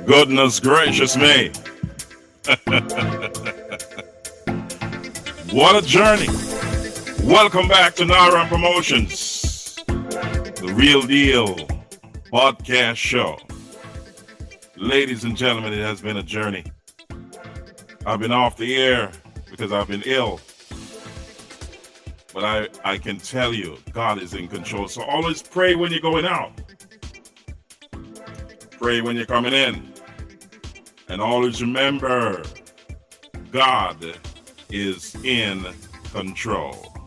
Goodness gracious me. What a journey. Welcome back to Naram Promotions, the real deal podcast show. Ladies and gentlemen, it has been a journey. I've been off the air because I've been ill. But I can tell you, God is in control. So always pray when you're going out. Pray when you're coming in. And always remember, God is in control.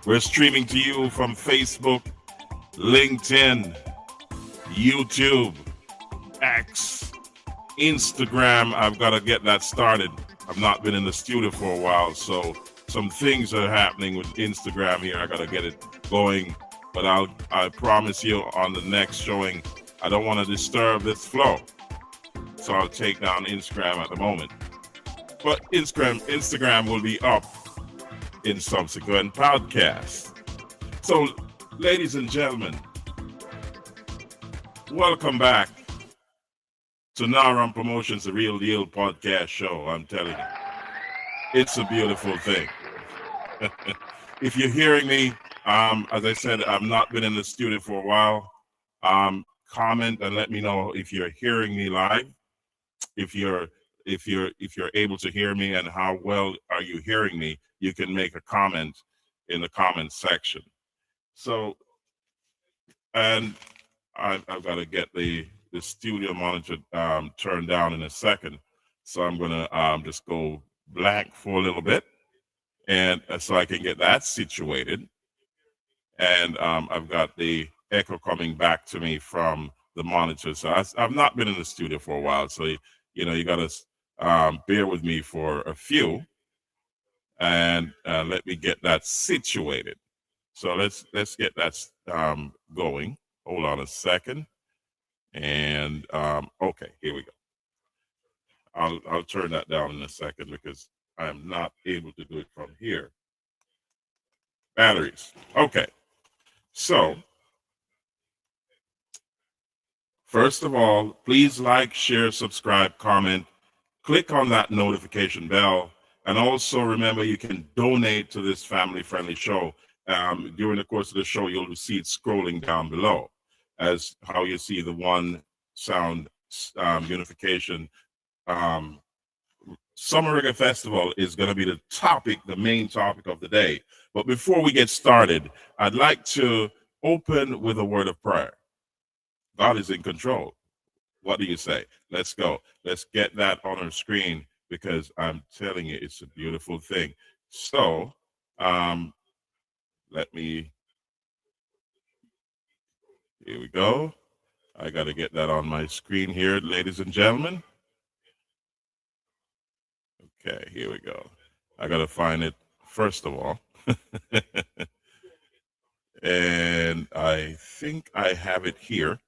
We're streaming to you from Facebook, LinkedIn, YouTube, X, Instagram. I've got to get that started. I've not been in the studio for a while, so some things are happening with Instagram here. I got to get it going, but I promise you on the next showing, I don't want to disturb this flow. So I'll take down Instagram at the moment. But Instagram will be up in subsequent podcasts. So, ladies and gentlemen, welcome back to Naram Promotions, the Real Deal podcast show. I'm telling you, it's a beautiful thing. If you're hearing me, as I said, I've not been in the studio for a while. Comment and let me know if you're hearing me live. If you're able to hear me and how well are you hearing me, you can make a comment in the comment section. So, and I've got to get the studio monitor turned down in a second. So I'm going to just go blank for a little bit, and so I can get that situated. And I've got the echo coming back to me from the monitor. So I've not been in the studio for a while. So, you got to bear with me for a few, and let me get that situated. So let's get that going. Hold on a second. And okay, here we go. I'll turn that down in a second because I'm not able to do it from here. Batteries. Okay. So first of all, please like, share, subscribe, comment, click on that notification bell, and also remember you can donate to this family-friendly show. During the course of the show, you'll see it scrolling down below as how you see the One Sound Unification. Summer Reggae Festival is going to be the main topic of the day. But before we get started, I'd like to open with a word of prayer. God is in control. What do you say? Let's go. Let's get that on our screen because I'm telling you, it's a beautiful thing. So, here we go. I got to get that on my screen here, ladies and gentlemen. Okay, here we go. I got to find it first of all. And I think I have it here.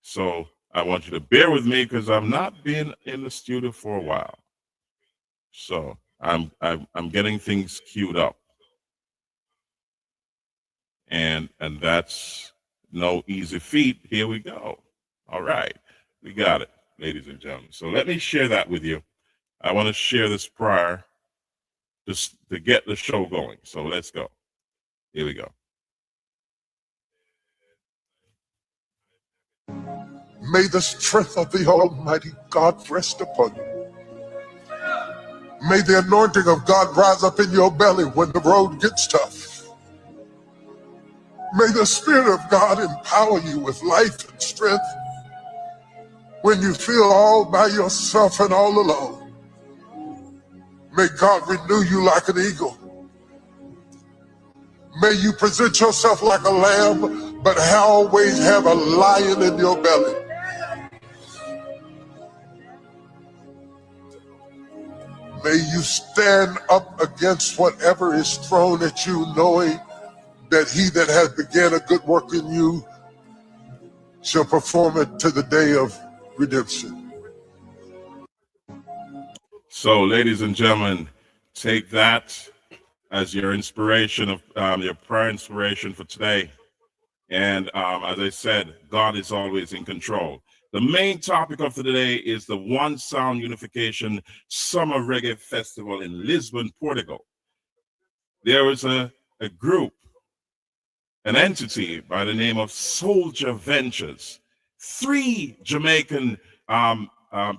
So I want you to bear with me because I've not been in the studio for a while. So I'm getting things queued up. And that's no easy feat. Here we go. All right. We got it, ladies and gentlemen. So let me share that with you. I want to share this prior just to get the show going. So let's go. Here we go. May the strength of the Almighty God rest upon you. May the anointing of God rise up in your belly when the road gets tough. May the Spirit of God empower you with life and strength when you feel all by yourself and all alone. May God renew you like an eagle. May you present yourself like a lamb, but always have a lion in your belly. May you stand up against whatever is thrown at you, knowing that he that has begun a good work in you shall perform it to the day of redemption. So, ladies and gentlemen, take that as your inspiration of your prayer inspiration for today. And as I said, God is always in control. The main topic of today is the One Sound Unification Summer Reggae Festival in Lisbon, Portugal. There is a group, an entity by the name of Soldier Ventures, 3 Jamaican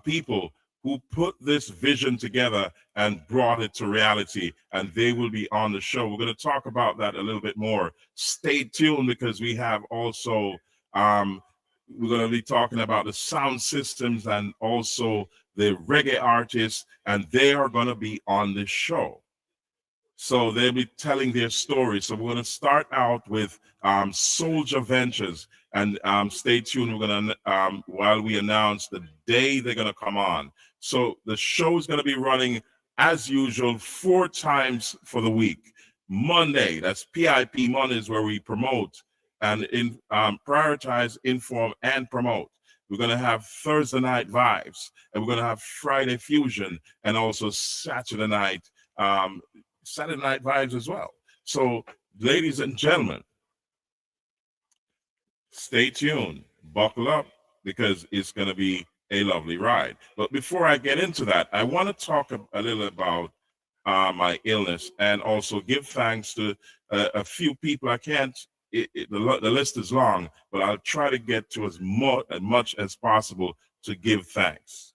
people who put this vision together and brought it to reality, and they will be on the show. We're going to talk about that a little bit more. Stay tuned, because we have also we're going to be talking about the sound systems and also the reggae artists, and they are going to be on the show. So they'll be telling their story. So we're going to start out with Soldier Ventures, and stay tuned. We're going to, while we announce the day they're going to come on. So the show is going to be running as usual 4 times for the week. Monday, that's PIP Mondaze, where we promote and prioritize, inform, and promote. We're going to have Thursday night vibes, and we're going to have Friday fusion, and also Saturday night vibes as well. So, ladies and gentlemen, stay tuned, buckle up, because it's going to be a lovely ride. But before I get into that, I want to talk a little about my illness, and also give thanks to a few people. I can't, the list is long, but I'll try to get to as much as possible to give thanks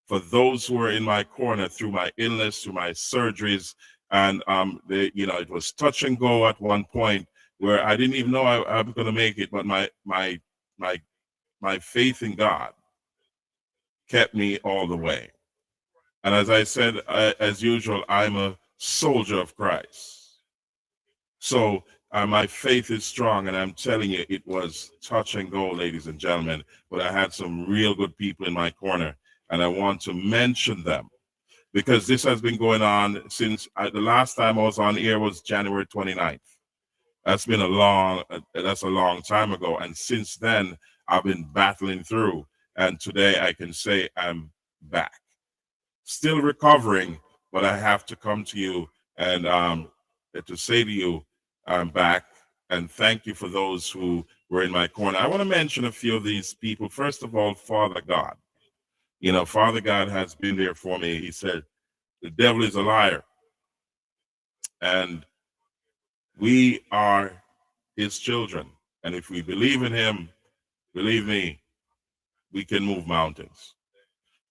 for those who are in my corner through my illness, through my surgeries. And it was touch and go at one point where I didn't even know I was going to make it, but my faith in God kept me all the way. And as I said, as usual, I'm a soldier of Christ. So my faith is strong, and I'm telling you, it was touch and go, ladies and gentlemen. But I had some real good people in my corner, and I want to mention them, because this has been going on since the last time I was on air was January 29th. That's a long time ago. And since then, I've been battling through. And today I can say I'm back. Still recovering, but I have to come to you and to say to you, I'm back. And thank you for those who were in my corner. I want to mention a few of these people. First of all, Father God. Father God has been there for me. He said, the devil is a liar, and we are his children. And if we believe in him, believe me, we can move mountains.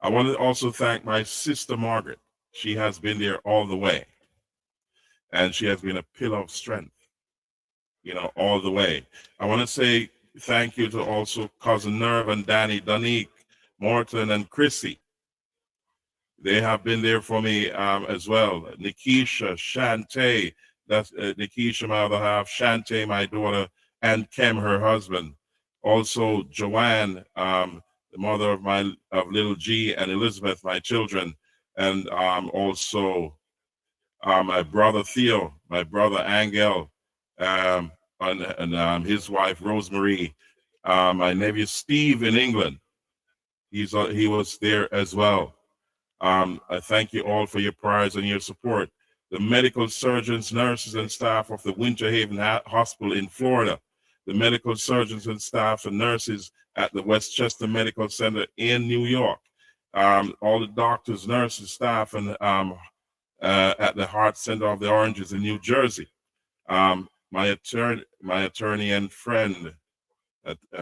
I want to also thank my sister, Margaret. She has been there all the way, and she has been a pillar of strength, all the way. I want to say thank you to also Cousin Nerve and Danny, Donique, Morton, and Chrissy. They have been there for me as well. Nikisha, Shantae, that's Nikisha, my other half, Shantae, my daughter, and Kem, her husband. Also, Joanne, the mother of little G, and Elizabeth, my children. And also my brother Theo, my brother Angel, and his wife Rosemary, my nephew Steve in England. He was there as well. I thank you all for your prayers and your support. The medical surgeons, nurses, and staff of the Winter Haven Hospital in Florida, the medical surgeons and staff and nurses at the Westchester Medical Center in New York, all the doctors, nurses, staff, and at the Heart Center of the Oranges in New Jersey. My attorney and friend,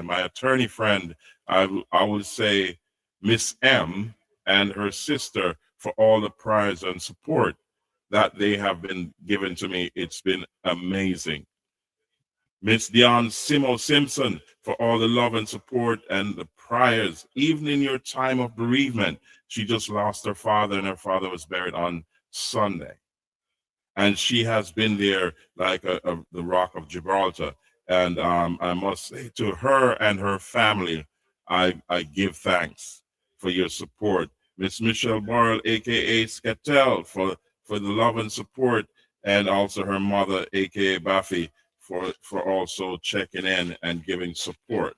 my attorney friend, I would say Miss M, and her sister, for all the prayers and support that they have been given to me. It's been amazing. Miss Dion Simo Simpson, for all the love and support and the prayers, even in your time of bereavement. She just lost her father, and her father was buried on Sunday. And she has been there like the Rock of Gibraltar. And I must say to her and her family, I give thanks for your support. Miss Michelle Boyle, aka Scatel, for the love and support, and also her mother, aka Buffy, for also checking in and giving support.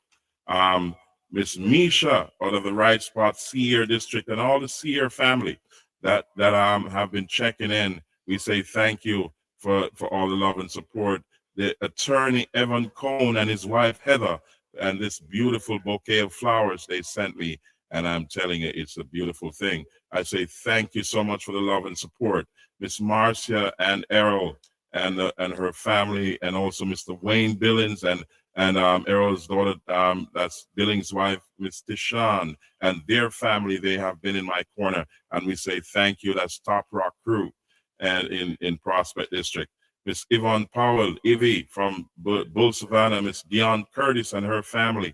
Miss Misha out of the Right Spot Seer District, and all the Seer family that have been checking in. We say thank you for all the love and support. The attorney Evan Cohn and his wife Heather, and this beautiful bouquet of flowers they sent me. And I'm telling you, it's a beautiful thing. I say thank you so much for the love and support. Miss Marcia and Earl and her family, and also Mr. Wayne Billings and Errol's daughter, that's Billings' wife, Miss Deshawn, and their family. They have been in my corner, and we say thank you. That's Top Rock Crew, and in Prospect District. Miss Yvonne Powell, Ivy from Bull Savannah, Miss Dion Curtis and her family,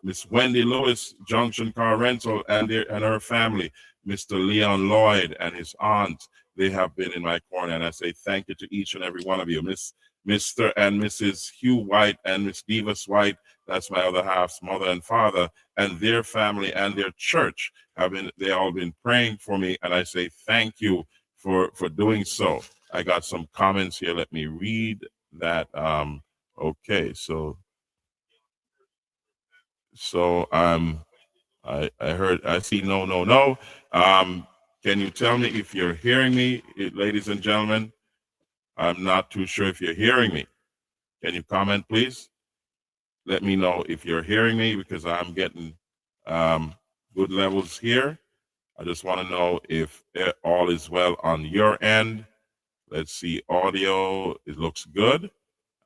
Miss Wendy Lewis, Junction Car Rental and her family, Mr. Leon Lloyd and his aunt. They have been in my corner, and I say thank you to each and every one of you. Mr. and Mrs. Hugh White and Miss Divas White, that's my other half's mother and father, and their family and their church they all been praying for me, and I say thank you for doing so. I got some comments here. Let me read that. Okay, so I heard, I see no. Can you tell me if you're hearing me, ladies and gentlemen? I'm not too sure if you're hearing me. Can you comment, please? Let me know if you're hearing me, because I'm getting good levels here. I just want to know if all is well on your end. Let's see, audio, it looks good.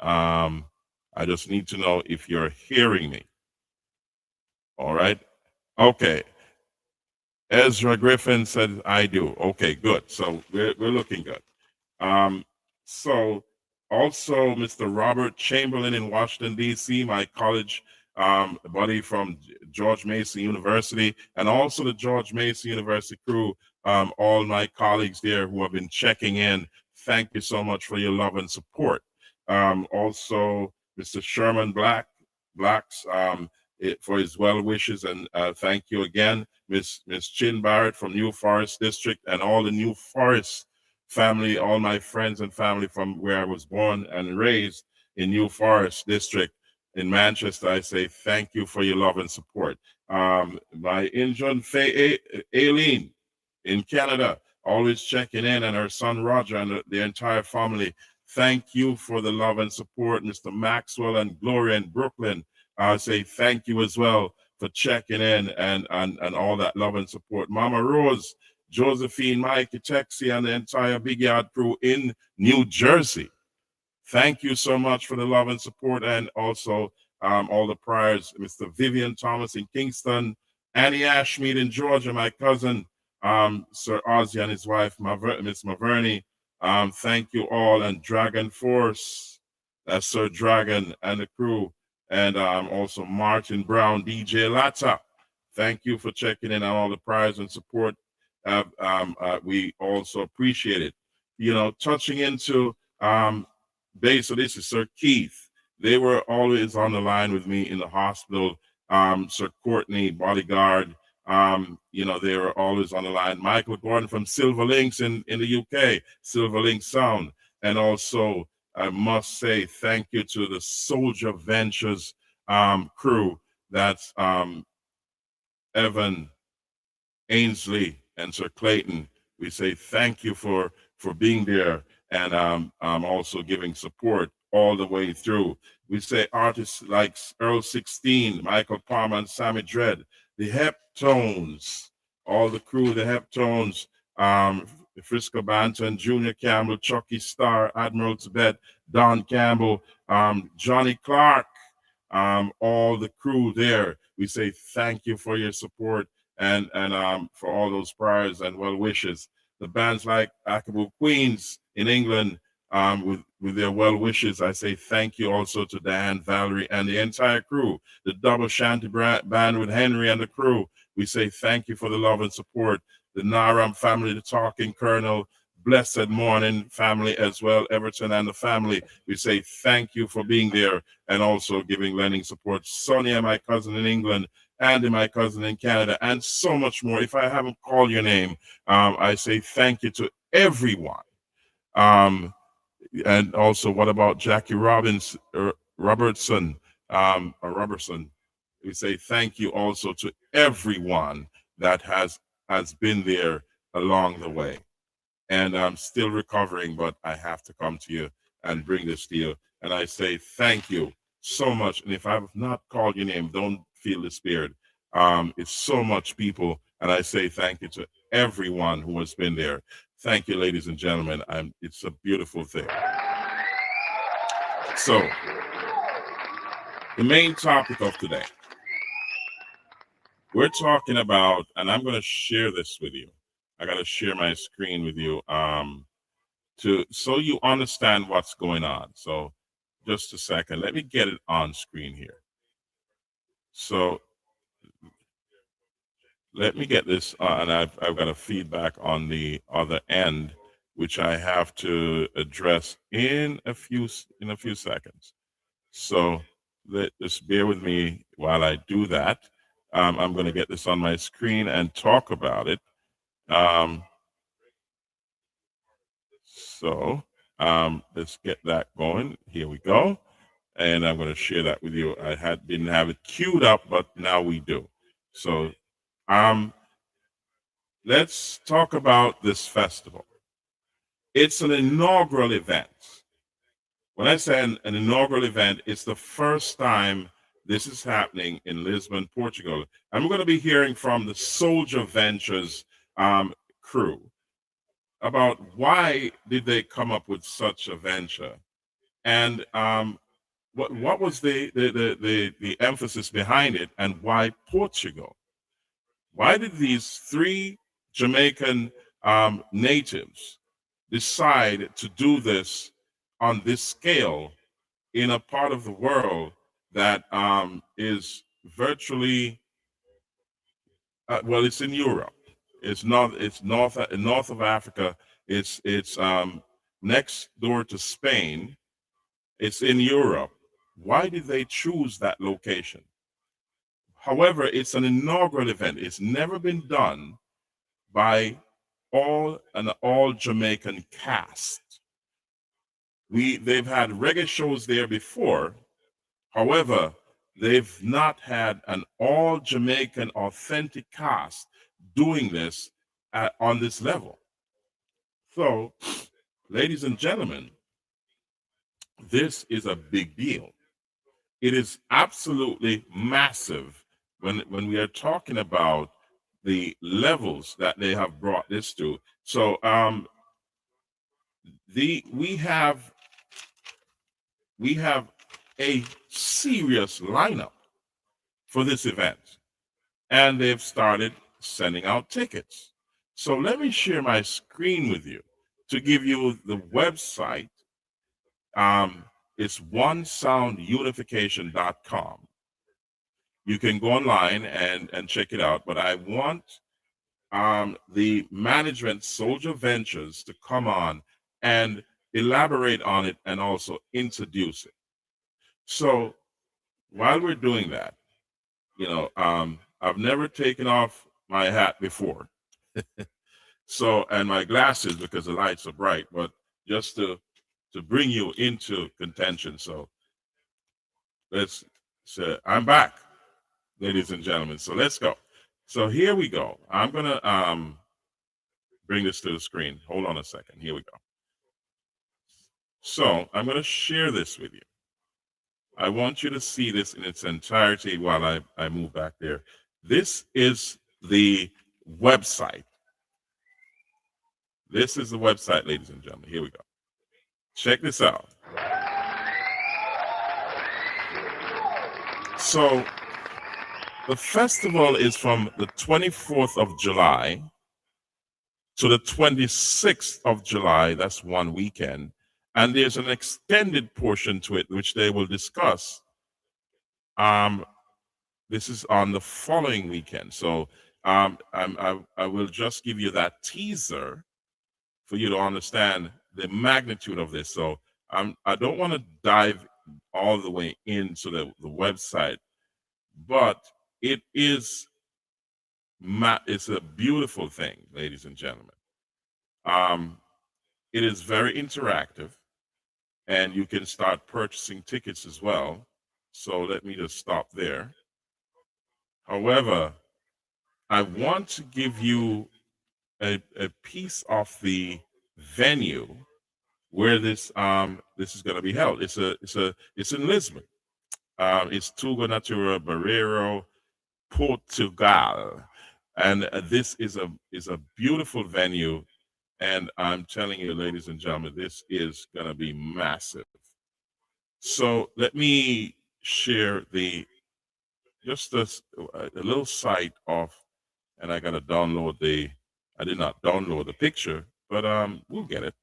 I just need to know if you're hearing me. All right. Okay. Ezra Griffin said, I do. Okay, good. So we're looking good. So also Mr. Robert Chamberlain in Washington, D.C., my college buddy from George Mason University, and also the George Mason University crew, all my colleagues there who have been checking in. Thank you so much for your love and support. Also, Mr. Sherman Blacks, for his well wishes, and thank you again, Miss Chin Barrett from New Forest District, and all the New Forest family, all my friends and family from where I was born and raised in New Forest District in Manchester. I say thank you for your love and support. My Injun Aileen in Canada, always checking in, and her son Roger and the entire family. Thank you for the love and support, Mr. Maxwell and Gloria in Brooklyn. I say thank you as well for checking in and all that love and support. Mama Rose, Josephine, Mikey, Texie, and the entire Big Yard crew in New Jersey. Thank you so much for the love and support, and also all the prayers. Mr. Vivian Thomas in Kingston, Annie Ashmead in Georgia, my cousin, Sir Ozzy and his wife, Miss Maverney. Thank you all, and Dragon Force, that's Sir Dragon and the crew, and also Martin Brown, DJ Latta. Thank you for checking in on all the prayers and support. We also appreciate it. You know, touching into so this is Sir Keith. They were always on the line with me in the hospital. Sir Courtney, bodyguard, you know, they were always on the line. Michael Gordon from Silver Links in the UK, Silver Link Sound. And also, I must say thank you to the Soldier Ventures crew. That's Evan, Ainsley, and Sir Clayton. We say thank you for being there, and also giving support all the way through. We say artists like Earl 16, Michael Palmer, and Sammy Dead, the Heptones, all the crew, the Heptones, Frisco Banton, Junior Campbell, Chukki Star, Admiral Tibet, Don Campbell, Johnny Clarke, all the crew there. We say thank you for your support and for all those prayers and well wishes. The bands like Akaboo Queens in England, with their well wishes, I say thank you also to Diane, Valerie, and the entire crew. The Double Shanty Band with Henry and the crew, we say thank you for the love and support. The Naram family, the Talking Colonel, Blessed Morning family as well, Everton and the family, we say thank you for being there and also lending support. Sonia, my cousin in England, Andy, my cousin in Canada, and so much more. If I haven't called your name, I say thank you to everyone. And also, what about Jackie Robertson? We say thank you also to everyone that has been there along the way. And I'm still recovering, but I have to come to you and bring this to you. And I say thank you so much. And if I have not called your name, don't feel despaired. It's so much people, and I say thank you to everyone who has been there. Thank you, ladies and gentlemen. It's a beautiful thing. So, the main topic of today, we're talking about, and I'm going to share this with you. I got to share my screen with you so you understand what's going on. So, just a second. Let me get it on screen here. So, let me get this, and I've got a feedback on the other end, which I have to address in a few seconds. So just bear with me while I do that. I'm going to get this on my screen and talk about it. Let's get that going. Here we go. And I'm going to share that with you. I didn't have it queued up, but now we do. So let's talk about this festival. It's an inaugural event. When I say an inaugural event, it's the first time this is happening in Lisbon, Portugal. And we're going to be hearing from the Soldier Ventures crew about why did they come up with such a venture, and what was the emphasis behind it, and why Portugal? Why did these three Jamaican natives decide to do this on this scale in a part of the world that is virtually, well, it's in Europe. It's north of Africa. It's next door to Spain. It's in Europe. Why did they choose that location? However, it's an inaugural event. It's never been done by an all Jamaican cast. They've had reggae shows there before. However, they've not had an all Jamaican authentic cast doing this on this level. So, ladies and gentlemen, this is a big deal. It is absolutely massive when we are talking about the levels that they have brought this to. So we have a serious lineup for this event, and they've started sending out tickets. So let me share my screen with you to give you the website. It's onesoundunification.com. You can go online and check it out, but I want the management Soldier Ventures to come on and elaborate on it and also introduce it. So while we're doing that, I've never taken off my hat before. So, and my glasses because the lights are bright, but just to bring you into contention. So let's say I'm back, ladies and gentlemen. So let's go. So here we go. I'm gonna bring this to the screen. Hold on a second. Here we go. So I'm gonna share this with you. I want you to see this in its entirety while I move back there. This is the website. This is the website, ladies and gentlemen. Here we go. Check this out. So the festival is from the 24th of July to the 26th of July. That's one weekend. And there's an extended portion to it, which they will discuss. This is on the following weekend. So I will just give you that teaser for you to understand the magnitude of this. So I don't want to dive all the way into the website, but it's a beautiful thing, ladies and gentlemen. It is very interactive, and you can start purchasing tickets as well. So let me just stop there. However, I want to give you a piece of the venue where this is going to be held. It's in Lisbon. It's Tuga Natura Barreiro, Portugal, and this is a beautiful venue. And I'm telling you, ladies and gentlemen, this is gonna be massive. So let me share just a little site of, and I gotta download I did not download the picture, but we'll get it.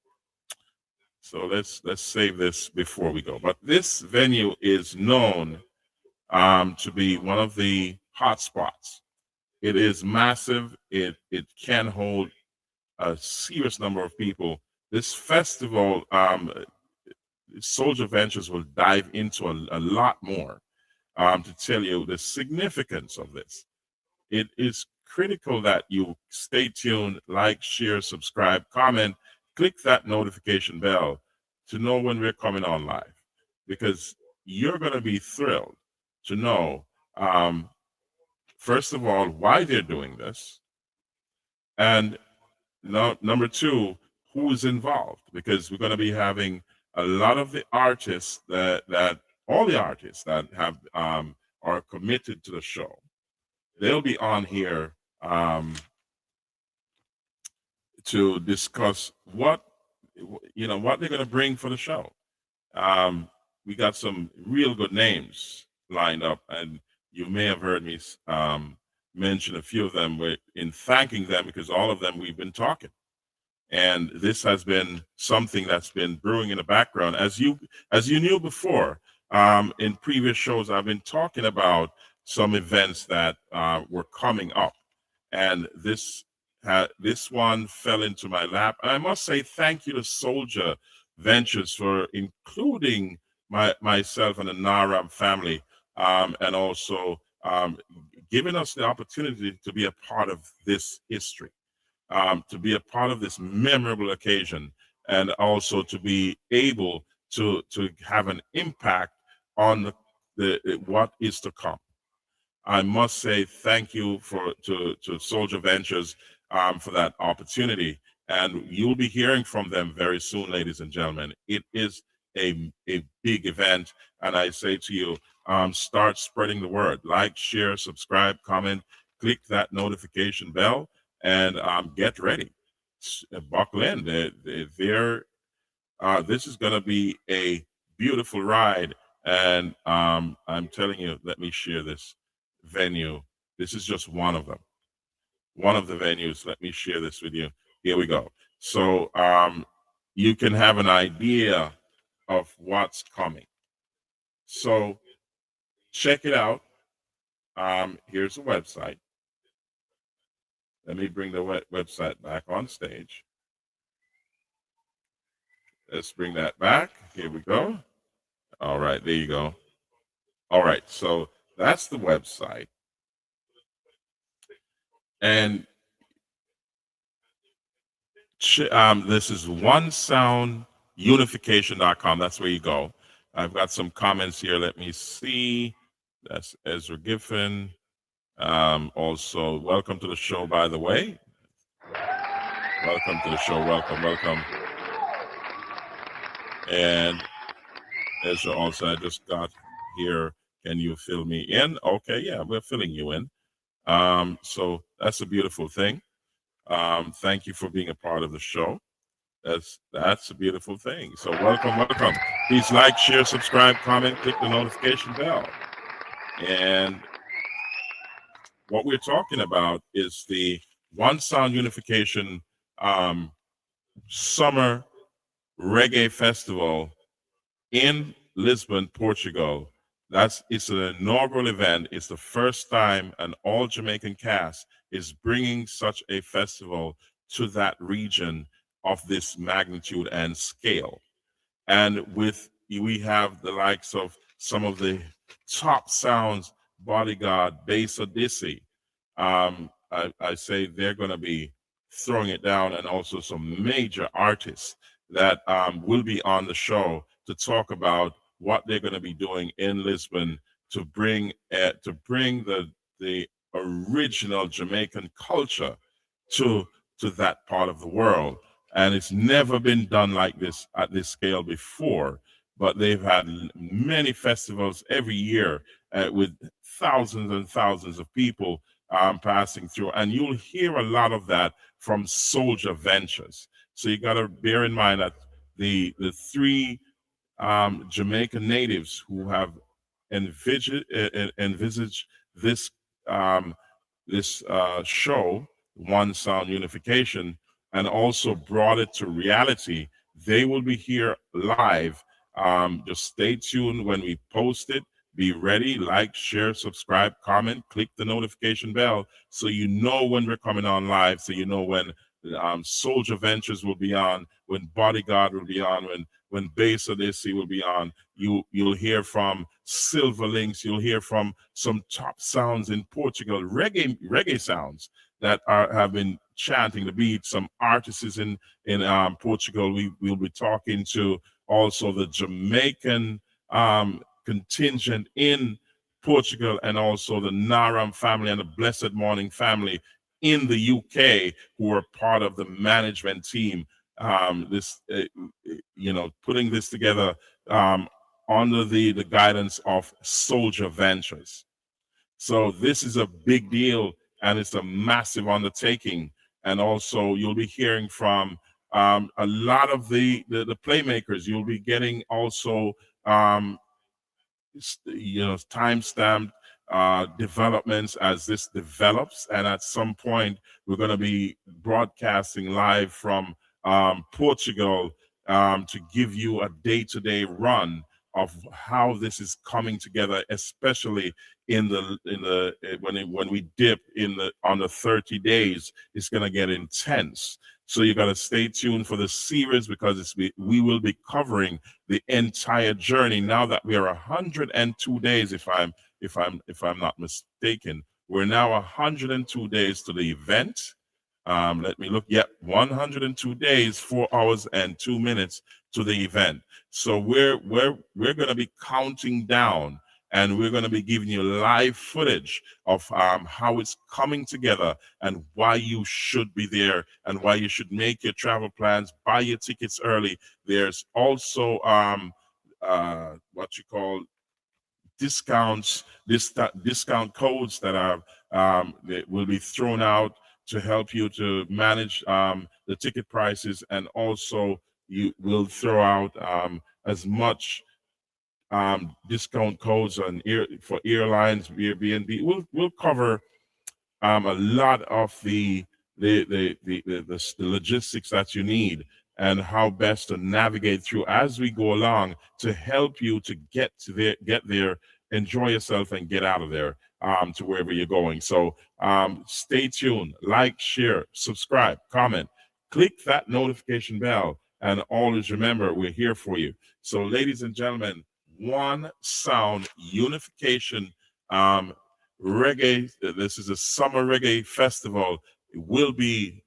So let's save this before we go. But this venue is known to be one of the hot spots. It is massive. It can hold a serious number of people. This festival, Soldier Ventures will dive into a lot more to tell you the significance of this. It is critical that you stay tuned, like, share, subscribe, comment, click that notification bell to know when we're coming on live, because you're going to be thrilled to know, first of all, why they're doing this, and number two, who's involved, because we're going to be having a lot of the artists that all the artists that have are committed to the show. They'll be on here to discuss what they're going to bring for the show. We got some real good names lined up, and you may have heard me mention a few of them in thanking them, because all of them we've been talking. And this has been something that's been brewing in the background. As you knew before, in previous shows, I've been talking about some events that were coming up, and this one fell into my lap. And I must say thank you to Soldier Ventures for including myself and the NARAM family, and also giving us the opportunity to be a part of this history, to be a part of this memorable occasion, and also to be able to have an impact on what is to come. I must say thank you to Soldier Ventures for that opportunity, and you'll be hearing from them very soon, ladies and gentlemen. It is a big event, and I say to you, start spreading the word. Like, share, subscribe, comment, click that notification bell, and get ready. Buckle in. This is going to be a beautiful ride, and I'm telling you, let me share this venue. This is just one of them. One of the venues. Let me share this with you. Here we go. So you can have an idea of what's coming. So check it out. Here's the website. Let me bring the website back on stage. Let's bring that back. Here we go. All right, there you go. All right, so that's the website. And this is onesoundunification.com. That's where you go. I've got some comments here. Let me see. That's Ezra Giffen. Also, welcome to the show, by the way. Welcome to the show. Welcome. And Ezra also, I just got here. Can you fill me in? Okay, yeah, we're filling you in. So that's a beautiful thing. Thank you for being a part of the show. That's a beautiful thing. So welcome. Please like, share, subscribe, comment, click the notification bell. And what we're talking about is the One Sound Unification Summer Reggae Festival in Lisbon, Portugal. It's an inaugural event. It's the first time an all Jamaican cast is bringing such a festival to that region of this magnitude and scale. And we have the likes of some of the top sounds, Bodyguard, Bass Odyssey. I say they're going to be throwing it down, and also some major artists that will be on the show to talk about what they're going to be doing in Lisbon to bring the original Jamaican culture to that part of the world. And it's never been done like this at this scale before. but they've had many festivals every year with thousands and thousands of people passing through. And you'll hear a lot of that from Soldier Ventures. So you got to bear in mind that the three Jamaican natives who have envisaged this show, One Sound Unification, and also brought it to reality. They will be here live. Just stay tuned when we post it. Be ready, like, share, subscribe, comment, click the notification bell so you know when we're coming on live, so you know when Soldier Ventures will be on, when Bodyguard will be on, when Bass Odyssey will be on. You'll hear from Silver Links, you'll hear from some top sounds in Portugal, reggae sounds that have been chanting the beat. Some artists in Portugal. We'll be talking to also the Jamaican contingent in Portugal, and also the Naram family and the Blessed Morning family in the UK, who are part of the management team. Putting this together under the guidance of Soldier Ventures. So this is a big deal, and it's a massive undertaking. And also you'll be hearing from a lot of the playmakers. You'll be getting also time-stamped developments as this develops. And at some point, we're going to be broadcasting live from Portugal to give you a day-to-day run of how this is coming together, especially in when we dip on the 30 days. It's going to get intense. So you got to stay tuned for the series, because we will be covering the entire journey. Now that we are 102 days, if I'm not mistaken, we're now 102 days to the event. Let me look. Yep, 102 days, 4 hours and 2 minutes to the event. So we're going to be counting down, and we're going to be giving you live footage of how it's coming together and why you should be there and why you should make your travel plans, buy your tickets early. There's also what you call discounts, discount codes that that will be thrown out to help you to manage the ticket prices, and also you will throw out as much discount codes for airlines, Airbnb. We'll cover a lot of the logistics that you need, and how best to navigate through as we go along to help you to get there, enjoy yourself, and get out of there to wherever you're going. So stay tuned, like, share, subscribe, comment, click that notification bell, and always remember, we're here for you. So ladies and gentlemen, One Sound Unification reggae, this is a summer reggae festival. It will be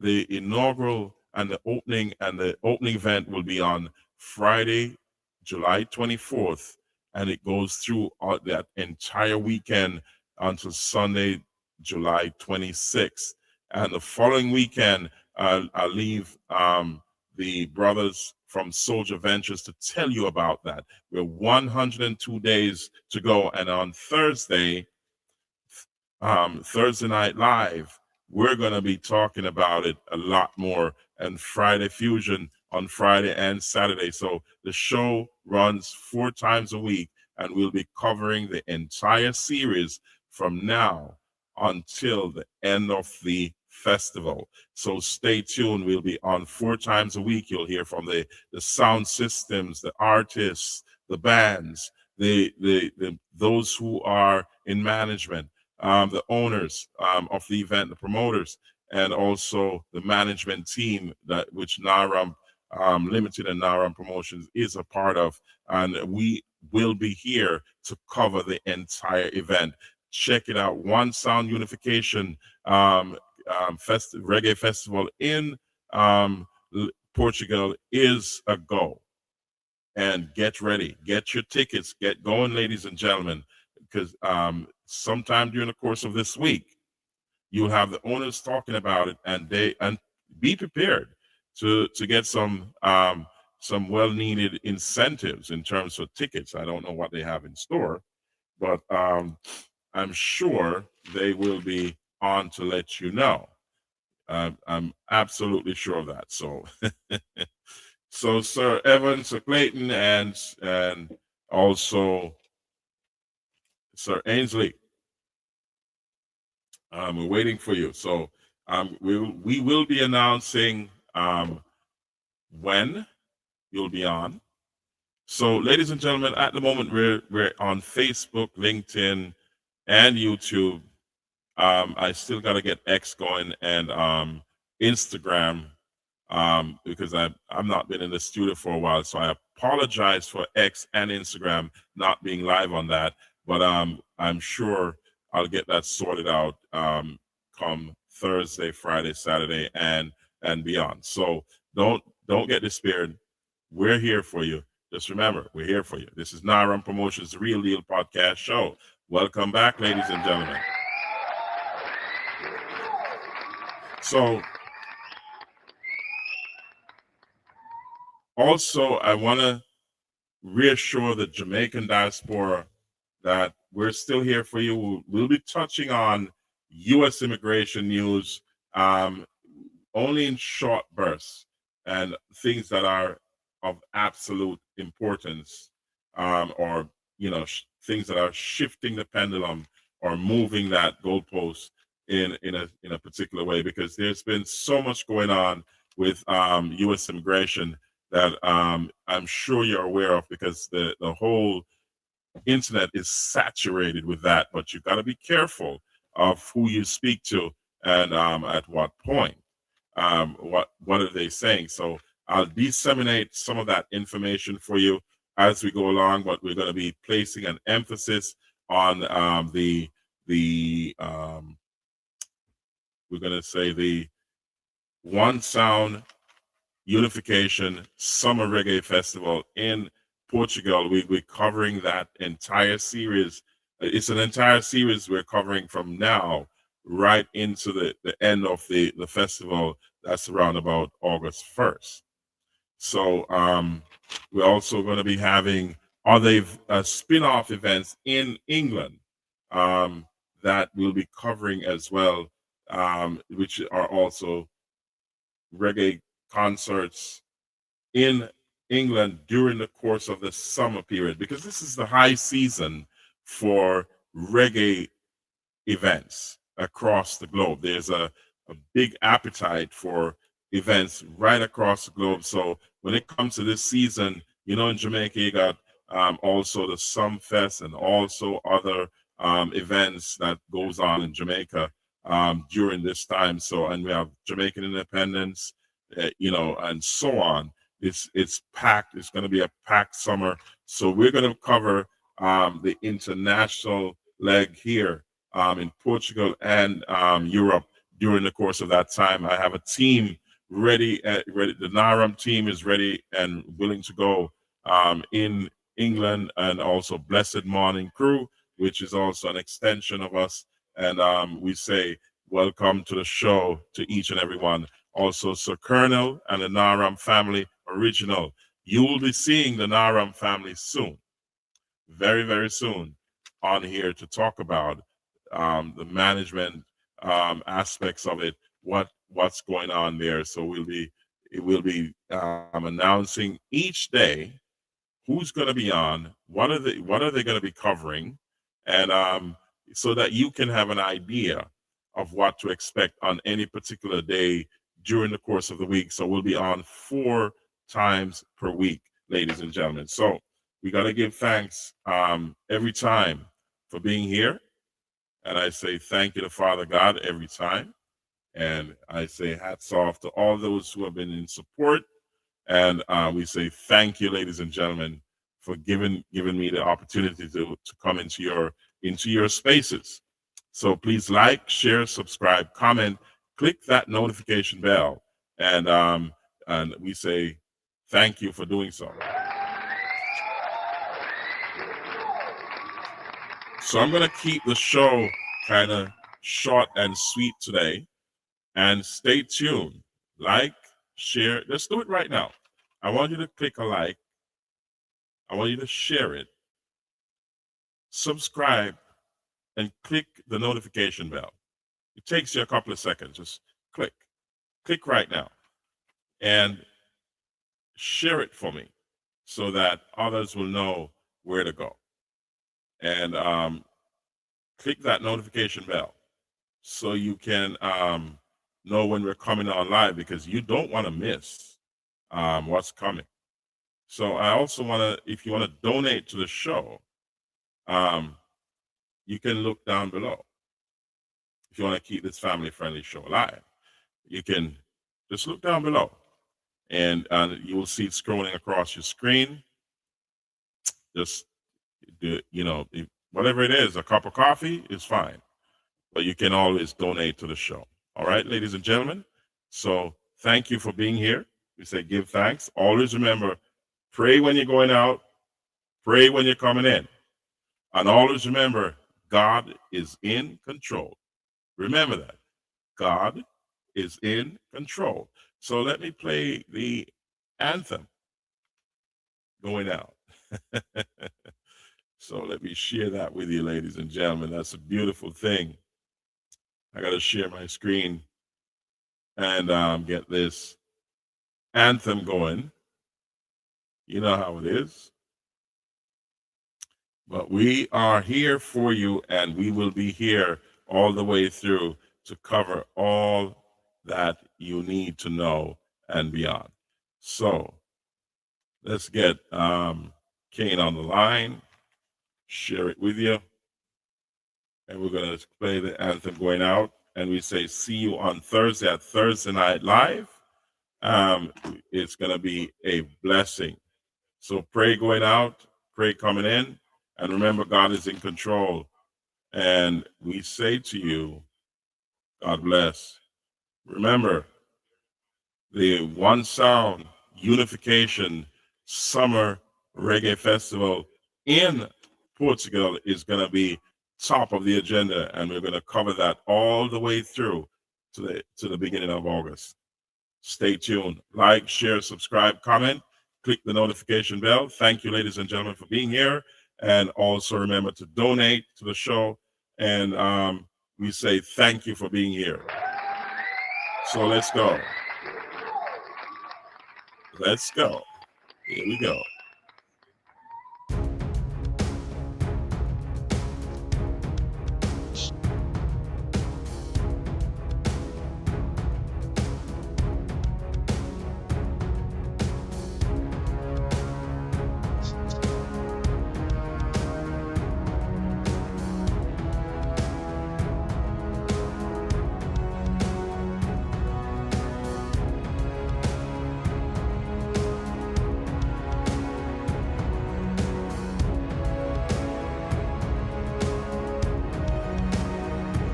the inaugural and the opening event will be on Friday, July 24th, and it goes through that entire weekend until Sunday, July 26th. And the following weekend, I'll leave the brothers from Soldier Ventures to tell you about that. We're 102 days to go, and on Thursday Night Live, we're going to be talking about it a lot more, and Friday Fusion on Friday and Saturday. So the show runs 4 times a week, and we'll be covering the entire series from now until the end of the festival. So stay tuned. We'll be on 4 times a week. You'll hear from the sound systems, the artists, the bands, those who are in management, the owners of the event, the promoters, and also the management team which Naram Limited and Naram Promotions is a part of. And we will be here to cover the entire event. Check it out. One Sound Unification Reggae Festival in Portugal is a go. And get ready. Get your tickets. Get going, ladies and gentlemen, because sometime during the course of this week, you'll have the owners talking about it, and be prepared to get some some well-needed incentives in terms of tickets. I don't know what they have in store, but I'm sure they will be on to let you know. I'm absolutely sure of that. So, so Sir Evan, Sir Clayton, and also Sir Ainsley, we're waiting for you. So, we will be announcing when you'll be on. So, ladies and gentlemen, at the moment we're on Facebook, LinkedIn, and YouTube. I still got to get X going and Instagram because I've not been in the studio for a while. So I apologize for X and Instagram not being live on that, but I'm sure I'll get that sorted out come Thursday, Friday, Saturday, and beyond. So don't get despaired. We're here for you. Just remember, we're here for you. This is RAMP Promotions, the Real Deal Podcast Show. Welcome back, ladies and gentlemen. So, also, I want to reassure the Jamaican diaspora that we're still here for you. We'll be touching on U.S. immigration news only in short bursts and things that are of absolute importance or, things that are shifting the pendulum or moving that goalpost in a particular way, because there's been so much going on with U.S. immigration that I'm sure you're aware of, because the whole internet is saturated with that. But you've got to be careful of who you speak to and at what point. What are they saying? So I'll disseminate some of that information for you as we go along, but we're going to be placing an emphasis on the we're going to say the One Sound Unification Summer Reggae Festival in Portugal. We're covering that entire series. It's an entire series we're covering from now right into the end of the festival. That's around about August 1st. So we're also going to be having other spin-off events in England that we'll be covering as well, which are also reggae concerts in England during the course of the summer period, because this is the high season for reggae events across the globe. There's a big appetite for events right across the globe. So when it comes to this season, in Jamaica, you got also the Sumfest and also other events that goes on in Jamaica during this time. So, and we have Jamaican Independence, and so on. It's packed. It's going to be a packed summer. So we're going to cover the international leg here in Portugal and Europe during the course of that time. I have a team ready. The NARAM team is ready and willing to go in England, and also Blessed Morning Crew, which is also an extension of us. And we say welcome to the show to each and every one. Also, Sir Colonel and the NARAM family original. You will be seeing the NARAM family soon, very, very soon, on here to talk about the management aspects of it, what's going on there. So we'll be announcing each day who's going to be on, what are they going to be covering, and so that you can have an idea of what to expect on any particular day during the course of the week. So we'll be on 4 times per week, ladies and gentlemen. So we got to give thanks every time for being here. And I say thank you to Father God every time. And I say hats off to all those who have been in support. And we say thank you, ladies and gentlemen, for giving me the opportunity to come into your spaces. So please like, share, subscribe, comment, click that notification bell, and we say thank you for doing so. So I'm going to keep the show kind of short and sweet today, and stay tuned. Like, share, let's do it right now. I want you to click a like. I want you to share it, subscribe, and click the notification bell. It takes you a couple of seconds. Just click right now, and share it for me so that others will know where to go. And click that notification bell so you can know when we're coming on live, because you don't want to miss what's coming. So I also want to, if you want to donate to the show, you can look down below. If you want to keep this family-friendly show alive, you can just look down below, and you will see it scrolling across your screen. Just do, whatever it is, a cup of coffee is fine, but you can always donate to the show. All right, ladies and gentlemen. So thank you for being here. We say give thanks. Always remember, pray when you're going out, pray when you're coming in. And always remember, God is in control. Remember that. God is in control. So let me play the anthem going out. So let me share that with you, ladies and gentlemen. That's a beautiful thing. I got to share my screen and get this anthem going. You know how it is. But we are here for you, and we will be here all the way through to cover all that you need to know and beyond. So let's get Kane on the line, share it with you, and we're going to play the anthem going out. And we say, see you on Thursday at Thursday Night Live. It's going to be a blessing. So pray going out, pray coming in, and remember, God is in control. And we say to you, God bless. Remember, the One Sound Unification Summer Reggae Festival in Portugal is going to be top of the agenda, and we're going to cover that all the way through to the beginning of August. Stay tuned. Like, share, subscribe, comment, click the notification bell. Thank you, ladies and gentlemen, for being here. And also remember to donate to the show. And we say thank you for being here. So let's go. Let's go. Here we go.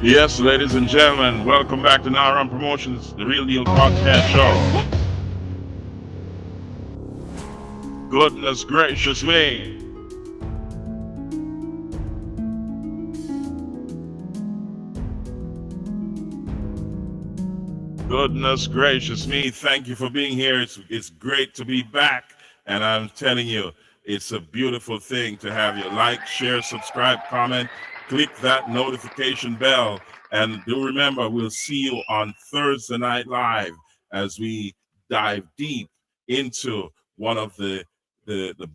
Yes, ladies and gentlemen, welcome back to RAMP Promotions, the Real Deal Podcast Show. Goodness gracious me. Goodness gracious me. Thank you for being here. It's great to be back. And I'm telling you, it's a beautiful thing to have you like, share, subscribe, comment. Click that notification bell, and do remember, we'll see you on Thursday Night Live as we dive deep into one of the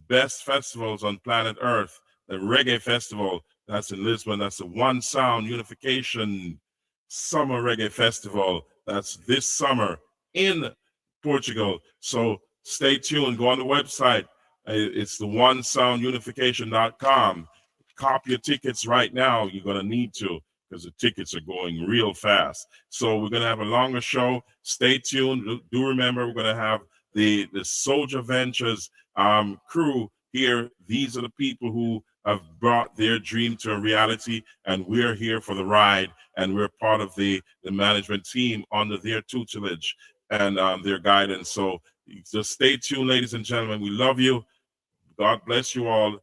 best festivals on planet Earth, the Reggae Festival. That's in Lisbon. That's the One Sound Unification Summer Reggae Festival. That's this summer in Portugal. So stay tuned. Go on the website. It's the onesoundunification.com. Cop your tickets right now. You're going to need to, because the tickets are going real fast. So we're going to have a longer show. Stay tuned. Do remember, we're going to have the Soldier Ventures crew here. These are the people who have brought their dream to a reality, and we're here for the ride, and we're part of the management team under their tutelage and their guidance. So just stay tuned, ladies and gentlemen. We love you. God bless you all.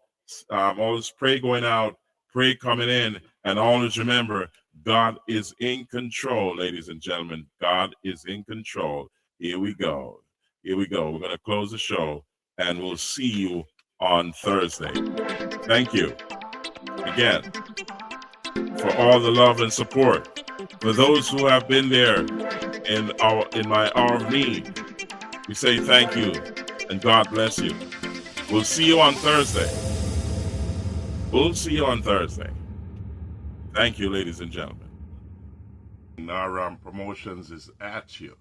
Always pray going out, pray coming in, and always remember, God is in control, ladies and gentlemen. God is in control. Here we go. Here we go. We're going to close the show, and we'll see you on Thursday. Thank you again for all the love and support. For those who have been there in my hour of need, we say thank you and God bless you. We'll see you on Thursday. We'll see you on Thursday. Thank you, ladies and gentlemen. RAMP Promotions is at you.